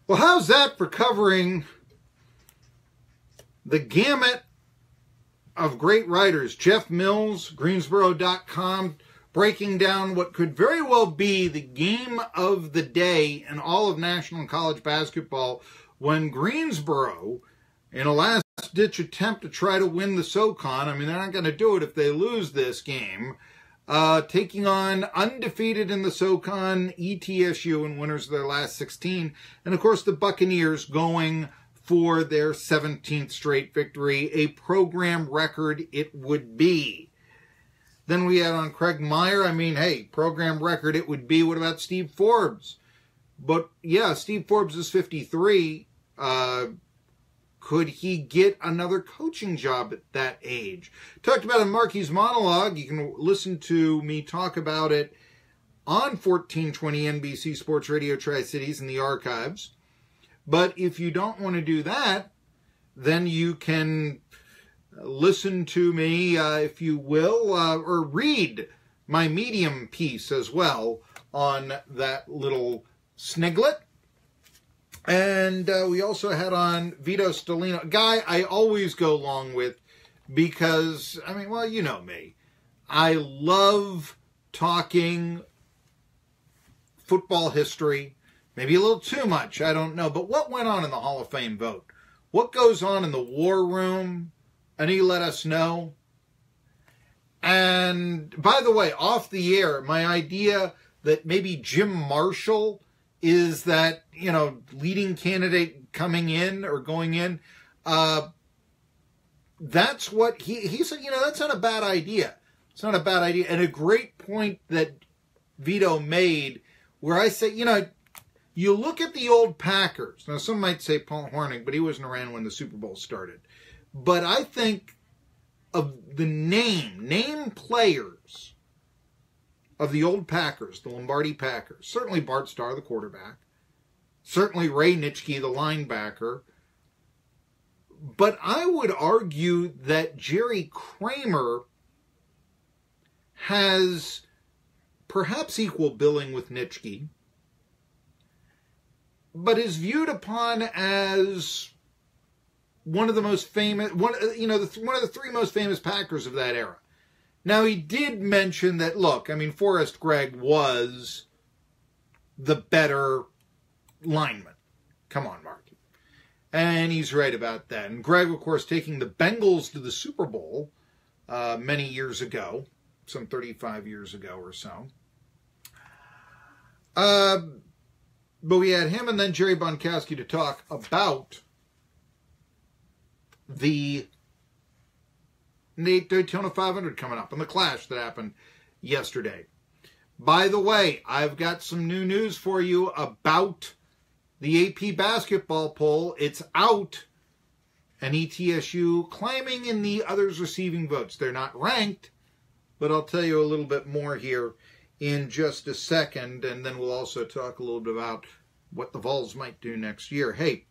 Well, how's that for covering the gamut of great writers? Jeff Mills, Greensboro.com, breaking down what could very well be the game of the day in all of National and College basketball when Greensboro, in a last-ditch attempt to try to win the SoCon, I mean, they're not going to do it if they lose this game, taking on undefeated in the SoCon ETSU and winners of their last 16. And, of course, the Buccaneers going for their 17th straight victory, a program record it would be. Then we had on Craig Meyer, I mean, hey, program record it would be. What about Steve Forbes? But, yeah, Steve Forbes is 53. Could he get another coaching job at that age? Talked about it in Marky's monologue. You can listen to me talk about it on 1420 NBC Sports Radio Tri-Cities in the archives. But if you don't want to do that, then you can listen to me, if you will, or read my Medium piece as well on that little sniglet. And we also had on Vito Stellino, a guy I always go along with because, I mean, well, you know me. I love talking football history, maybe a little too much, I don't know. But what went on in the Hall of Fame vote? What goes on in the war room? And he let us know. And by the way, off the air, my idea that maybe Jim Marshall is that, you know, leading candidate coming in or going in. That's what he said, you know, that's not a bad idea. It's not a bad idea. And a great point that Vito made where I say, you know, you look at the old Packers. Now, some might say Paul Hornung, but he wasn't around when the Super Bowl started. But I think of the name players of the old Packers, the Lombardi Packers. Certainly Bart Starr, the quarterback. Certainly Ray Nitschke, the linebacker. But I would argue that Jerry Kramer has perhaps equal billing with Nitschke, but is viewed upon as one of the most famous, one of the three most famous Packers of that era. Now, he did mention that, look, I mean, Forrest Gregg was the better lineman. Come on, Marky. And he's right about that. And Gregg, of course, taking the Bengals to the Super Bowl many years ago, some 35 years ago or so. But we had him and then Jerry Bonkowski to talk about the Daytona 500 coming up and the clash that happened yesterday. By the way, I've got some new news for you about the AP basketball poll. It's out, and ETSU climbing in the others receiving votes. They're not ranked, but I'll tell you a little bit more here in just a second, and then we'll also talk a little bit about what the Vols might do next year. Hey,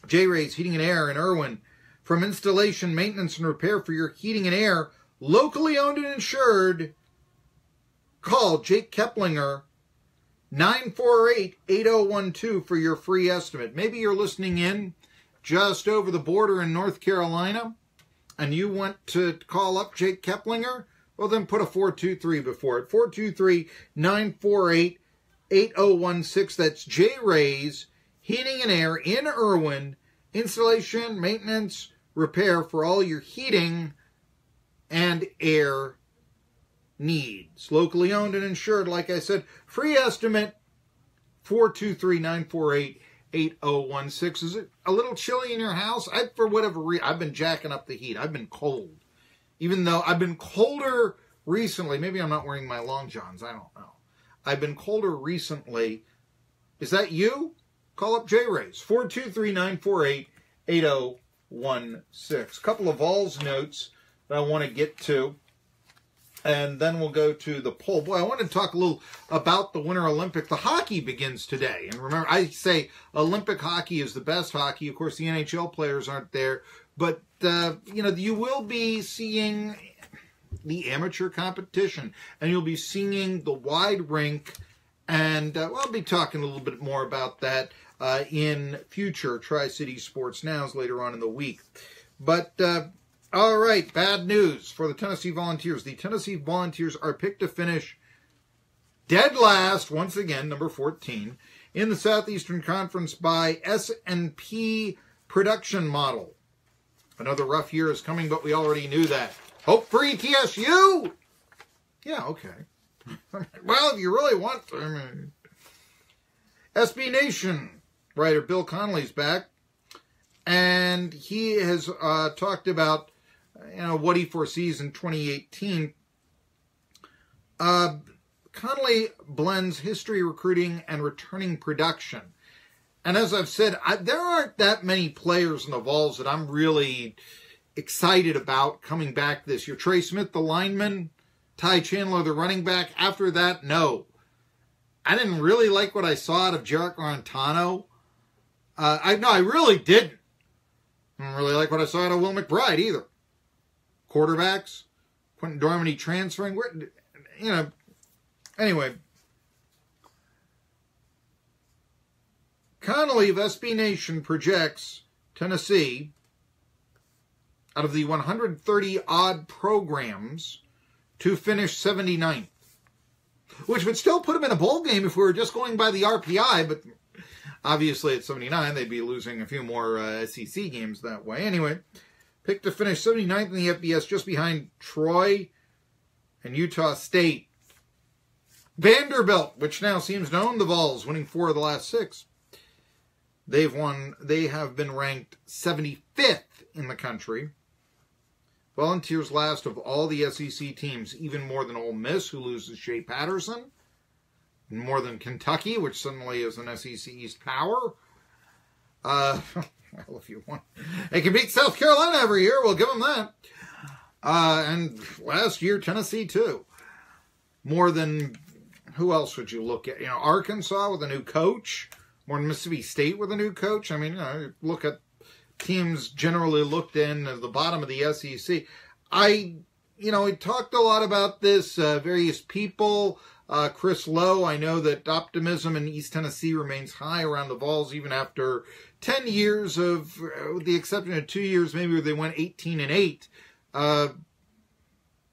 J-Rays Heating and Air in Irwin. From installation, maintenance, and repair for your heating and air, locally owned and insured, call Jake Keplinger, 948-8012 for your free estimate. Maybe you're listening in just over the border in North Carolina, and you want to call up Jake Keplinger? Well, then put a 423 before it. 423-948-8016. That's J-Rays Heating and Air in Irwin. Installation, maintenance, repair for all your heating and air needs. Locally owned and insured, like I said. Free estimate, 423-948-8016. Is it a little chilly in your house? For whatever reason, I've been jacking up the heat. I've been cold. Even though I've been colder recently. Maybe I'm not wearing my long johns. I don't know. I've been colder recently. Is that you? Call up J-Rays. 423-948-8016. A couple of Vols notes that I want to get to. And then we'll go to the poll. Boy, I want to talk a little about the Winter Olympic. The hockey begins today. And remember, I say Olympic hockey is the best hockey. Of course, the NHL players aren't there. But, you will be seeing the amateur competition. And you'll be seeing the wide rink. And I'll be talking a little bit more about that. in future Tri-City Sports Nows later on in the week. But, all right, bad news for the Tennessee Volunteers. The Tennessee Volunteers are picked to finish dead last, once again, number 14, in the Southeastern Conference by S&P Production Model. Another rough year is coming, but we already knew that. Hope for ETSU? Yeah, okay. Well, if you really want to, I mean. SB Nation writer Bill Connolly's back, and he has talked about what he foresees in 2018. Connolly blends history, recruiting, and returning production. And as I've said, there aren't that many players in the Vols that I'm really excited about coming back this year. Trey Smith, the lineman, Ty Chandler, the running back. After that, no. I didn't really like what I saw out of Jarrett Guarantano. I really didn't. I didn't really like what I saw out of Will McBride either. Quarterbacks, Quentin Dormady transferring. Anyway. Connolly of SB Nation projects Tennessee, out of the 130-odd programs, to finish 79th. Which would still put them in a bowl game if we were just going by the RPI, but obviously at 79, they'd be losing a few more SEC games that way. Anyway, picked to finish 79th in the FBS, just behind Troy and Utah State. Vanderbilt, which now seems to own the Vols, winning 4 of the last 6. They have been ranked 75th in the country. Volunteers last of all the SEC teams, even more than Ole Miss, who loses Shea Patterson, and more than Kentucky, which suddenly is an SEC East power. Well, if you want, they can beat South Carolina every year. We'll give them that. And last year, Tennessee too. More than, who else would you look at? Arkansas with a new coach. More than Mississippi State with a new coach. I mean, look at teams generally looked in at the bottom of the SEC. I talked a lot about this, various people. Chris Lowe, I know that optimism in East Tennessee remains high around the Vols, even after 10 years of, with the exception of 2 years, maybe where they went 18-8.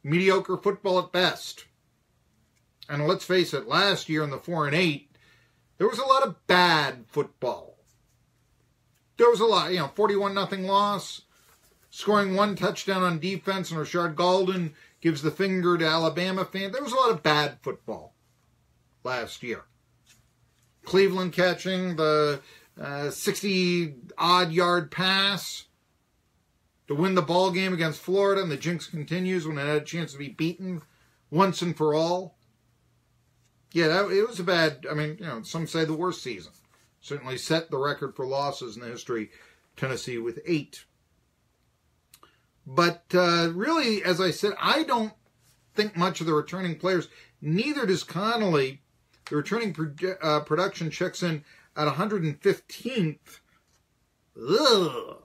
Mediocre football at best. And let's face it, last year in the 4-8, there was a lot of bad football. There was a lot, 41-0 loss, scoring 1 touchdown on defense, and Rashard Golden gives the finger to Alabama fans. There was a lot of bad football last year. Cleveland catching the 60-odd yard pass to win the ball game against Florida, and the jinx continues when it had a chance to be beaten once and for all. Yeah, it was a bad, some say the worst season. Certainly set the record for losses in the history. Tennessee with 8. But really, as I said, I don't think much of the returning players. Neither does Connolly. The returning production checks in at 115th. Ugh.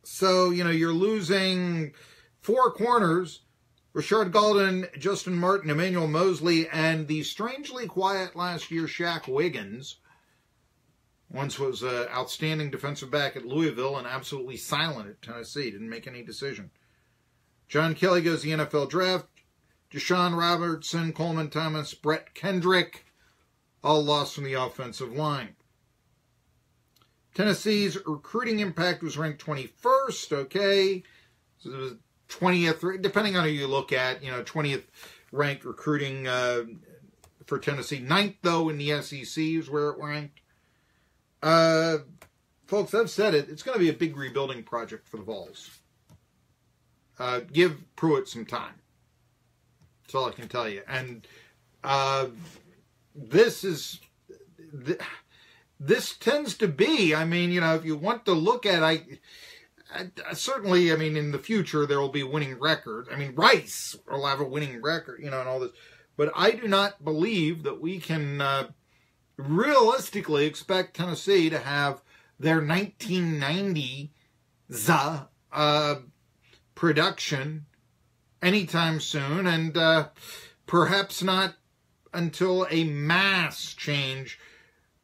So, you're losing 4 corners. Rashard Golden, Justin Martin, Emmanuel Mosley, and the strangely quiet last year Shaq Wiggins. Once was an outstanding defensive back at Louisville and absolutely silent at Tennessee. Didn't make any decision. John Kelly goes to the NFL draft. Deshaun Robertson, Coleman Thomas, Brett Kendrick, all lost from the offensive line. Tennessee's recruiting impact was ranked 21st, okay. So it was 20th, depending on who you look at, 20th ranked recruiting for Tennessee. 9th, though, in the SEC is where it ranked. Folks, I've said it. It's going to be a big rebuilding project for the Vols. Give Pruitt some time. That's all I can tell you. And this tends to be, if you want to look at certainly, in the future, there will be winning records. Rice will have a winning record, and all this. But I do not believe that we can realistically expect Tennessee to have their 1990s production anytime soon, and perhaps not until a mass change.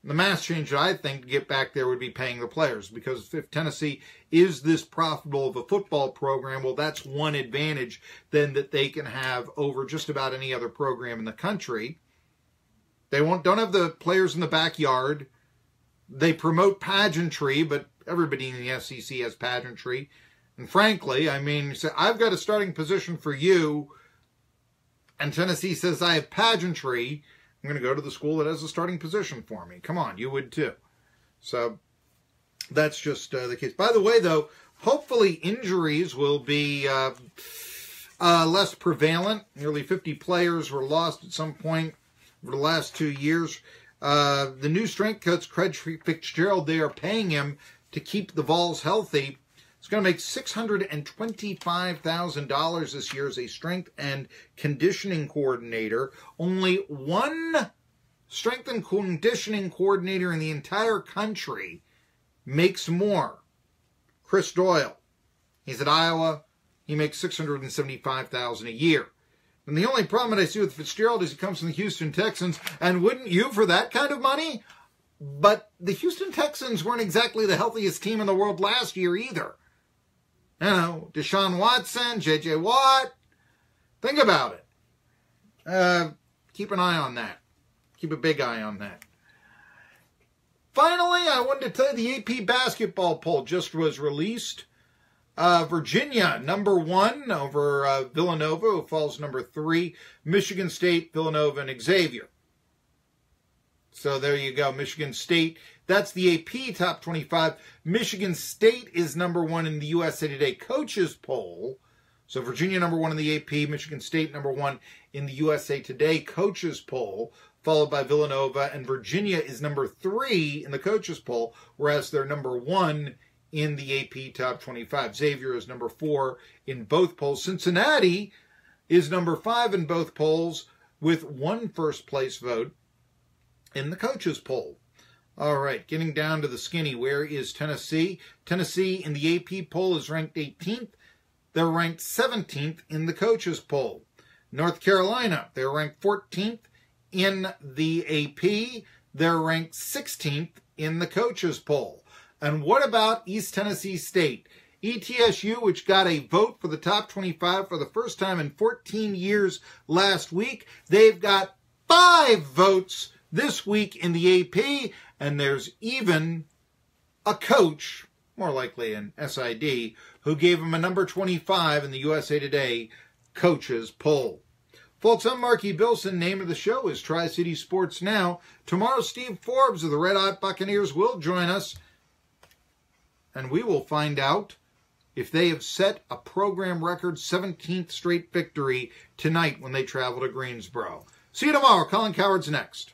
The mass change that I think to get back there would be paying the players, because if Tennessee is this profitable of a football program, well, that's one advantage then that they can have over just about any other program in the country. They don't have the players in the backyard. They promote pageantry, but everybody in the SEC has pageantry. And frankly, I mean, you say, I've got a starting position for you, and Tennessee says I have pageantry. I'm going to go to the school that has a starting position for me. Come on, you would too. So that's just the case. By the way, though, hopefully injuries will be less prevalent. Nearly 50 players were lost at some point over the last 2 years. The new strength coach, Craig Fitzgerald, they are paying him to keep the Vols healthy. It's going to make $625,000 this year as a strength and conditioning coordinator. Only one strength and conditioning coordinator in the entire country makes more. Chris Doyle. He's at Iowa. He makes $675,000 a year. And the only problem that I see with Fitzgerald is he comes from the Houston Texans, and wouldn't you for that kind of money? But the Houston Texans weren't exactly the healthiest team in the world last year either. You know, Deshaun Watson, J.J. Watt. Think about it. Keep an eye on that. Keep a big eye on that. Finally, I wanted to tell you the AP basketball poll just was released. Virginia, number 1 over Villanova, who falls number 3. Michigan State, Villanova, and Xavier. So there you go, Michigan State. That's the AP Top 25. Michigan State is number 1 in the USA Today Coaches Poll. So Virginia number 1 in the AP, Michigan State number 1 in the USA Today Coaches Poll, followed by Villanova. And Virginia is number 3 in the Coaches Poll, whereas they're number 1 in the AP Top 25. Xavier is number 4 in both polls. Cincinnati is number 5 in both polls with 1 first-place vote in the Coaches Poll. All right, getting down to the skinny. Where is Tennessee? Tennessee in the AP poll is ranked 18th. They're ranked 17th in the Coaches Poll. North Carolina, they're ranked 14th in the AP. They're ranked 16th in the Coaches Poll. And what about East Tennessee State? ETSU, which got a vote for the top 25 for the first time in 14 years last week, they've got 5 votes this week in the AP, and there's even a coach, more likely an SID, who gave him a number 25 in the USA Today Coaches Poll. Folks, I'm Marky Billson. Name of the show is Tri-City Sports Now. Tomorrow, Steve Forbes of the Red Hot Buccaneers will join us, and we will find out if they have set a program record 17th straight victory tonight when they travel to Greensboro. See you tomorrow. Colin Coward's next.